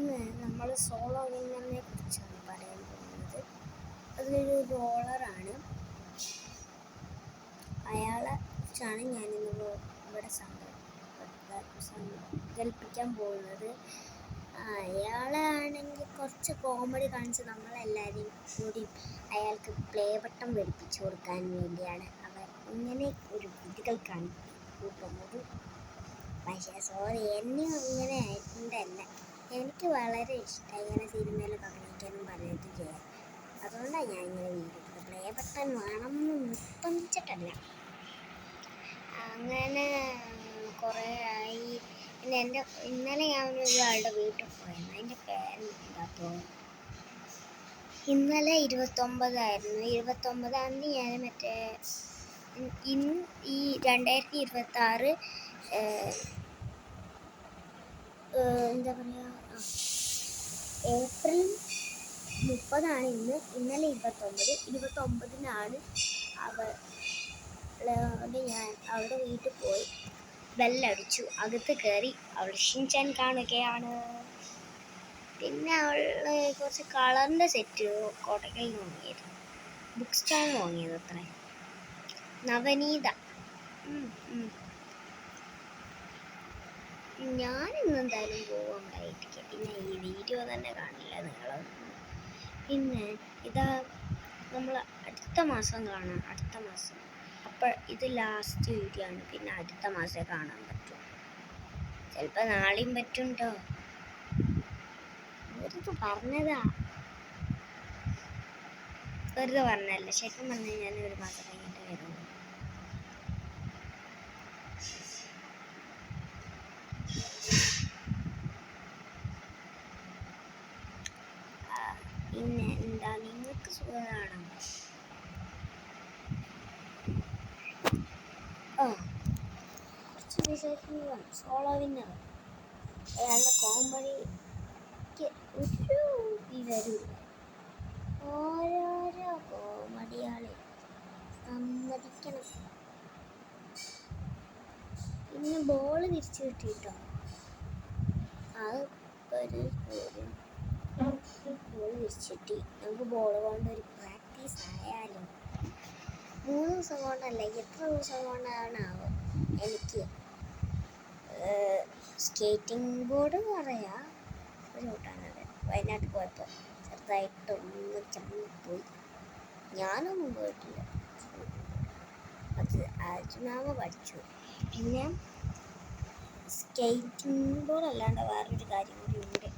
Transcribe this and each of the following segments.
ഇന്ന് നമ്മൾ സോളോ വിന്നറിനെ കുറിച്ചാണ് പറയാൻ പോകുന്നത്. അതൊരു റോളറാണ്. അയാളെ കുറിച്ചാണ് ഞാനിന്ന് ഇവിടെ സങ്കല്പിക്കാൻ പോകുന്നത്. അയാളാണെങ്കിൽ കുറച്ച് കോമഡി കാണിച്ച് നമ്മളെല്ലാവരെയും കൂടി അയാൾക്ക് പ്ലേ ബട്ടൺ വെടിപ്പിച്ചു കൊടുക്കാൻ വേണ്ടിയാണ് അവർ ഇങ്ങനെ ഒരു വിധികൾ കൂട്ടുന്നത്. പക്ഷേ സോറി, എന്നെ ഇങ്ങനെ ഉണ്ടല്ല. എനിക്ക് വളരെ ഇഷ്ടമായി ഇങ്ങനെ സിനിമയിലൊക്കെ അഭിനയിക്കാനും പലതും ചെയ്യാൻ. അതുകൊണ്ടാണ് ഞാൻ ഇങ്ങനെ വീഡിയോ പ്ലേ ബട്ടൺ വേണമെന്ന് നിർബന്ധിച്ചിട്ടല്ല. അങ്ങനെ കുറേ ആയി. പിന്നെ ഇന്നലെ ഞാൻ ഒരാളുടെ വീട്ടിൽ പോയിരുന്നു. അതിൻ്റെ പേരെന്താപ്പോൾ ഇന്നലെ 29 29-ാം തീയതി ഞാൻ ഈ 2026 എന്താ പറയുക, ഏപ്രിൽ 30 ഇന്നലെ 29-നാണ് ഞാൻ അവളുടെ വീട്ടിൽ പോയി. ബെല്ലടിച്ചു, അകത്ത് കയറി. അവൾ ഷിൻചാൻ കാണുകയാണ്. പിന്നെ അവള് കുറച്ച് കളറിൻ്റെ സെറ്റ് കോട്ടക്കയിൽ വാങ്ങിയത്, ബുക്ക് സ്റ്റാൾ വാങ്ങിയത് അത്ര. നവനീത. ഞാനിന്നെന്തായാലും പോകാണ്ടായിരിക്കും. പിന്നെ ഈ വീഡിയോ തന്നെ കാണില്ല നിങ്ങളൊന്നും. പിന്നെ ഇതാ നമ്മൾ അടുത്ത മാസം കാണാം. അടുത്ത മാസം അപ്പോൾ ഇത് ലാസ്റ്റ് വീഡിയോ ആണ്. പിന്നെ അടുത്ത മാസമേ കാണാൻ പറ്റൂ. ചിലപ്പോൾ നാളെയും പറ്റുണ്ടോ. വെറുതെ പറഞ്ഞതാ, വെറുതെ പറഞ്ഞല്ല. ശരിക്കും പറഞ്ഞാൽ ഞാൻ ഒരു മാസം കഴിഞ്ഞിട്ട് വരുള്ളൂ. പിന്നെ എന്താ, നിങ്ങൾക്ക് സുഖമാണോ? കുറച്ച് വിശേഷങ്ങളാണ്. സോളോ വിന്നർ അയാളുടെ കോമഡിക്ക് ഒരു വിവരമില്ല. ഓരോരോ കോമഡിയാളെ സമ്മതിക്കണം. പിന്നെ ബോൾ തിരിച്ചു കിട്ടിയിട്ടോ. അത് ബോൾ തിരിച്ചിട്ടി. നമുക്ക് ബോൾ കൊണ്ട് ഒരു പ്രാക്ടീസ് ആയാലും 3 ദിവസം കൊണ്ടല്ല, എത്ര ദിവസം കൊണ്ടാണാവോ എനിക്ക് സ്കേറ്റിംഗ് ബോർഡ് പറയാ ചവിട്ടാനത്. വയനാട്ടിൽ പോയപ്പോൾ ചെറുതായിട്ടൊന്ന് ചമ്മിപ്പോയി. ഞാനൊന്നും പോയിട്ടില്ല. അത് അർജുനാമ പഠിച്ചു. പിന്നെ സ്കേറ്റിംഗ് ബോർഡ് അല്ലാണ്ട് വേറൊരു കാര്യം കൂടി ഉണ്ട്.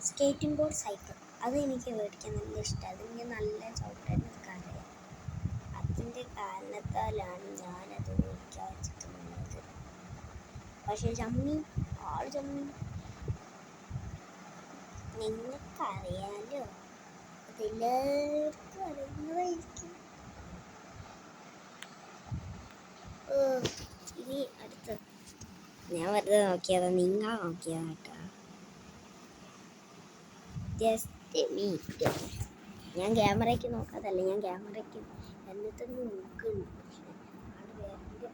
സ്കേറ്റിംഗ് ബോർഡ് സൈക്കിൾ, അത് എനിക്ക് മേടിക്കാൻ നല്ല ഇഷ്ടമാണ്. അതെനിക്ക് നല്ല ചവിട്ടാനൊക്കെ അറിയാം. അതിൻ്റെ കാരണത്താലാണ് ഞാനത് മേടിക്കാൻ വെച്ചിട്ടുള്ളത്. പക്ഷേ ആൾ ചമ്മി. നിങ്ങൾക്കറിയാലോ, അതെല്ലാവർക്കും അറിയുന്നതായിരിക്കും. ഇനി അടുത്ത് ഞാൻ വെറുതെ നോക്കിയതാ, നിങ്ങൾ നോക്കിയതാ കേട്ടോ. Just meet. ഞാൻ ക്യാമറയ്ക്ക് നോക്കാതല്ല, ഞാൻ ക്യാമറയ്ക്ക് എന്നിട്ടൊന്നും നോക്കുന്നു. പക്ഷേ ആൾ വേറെ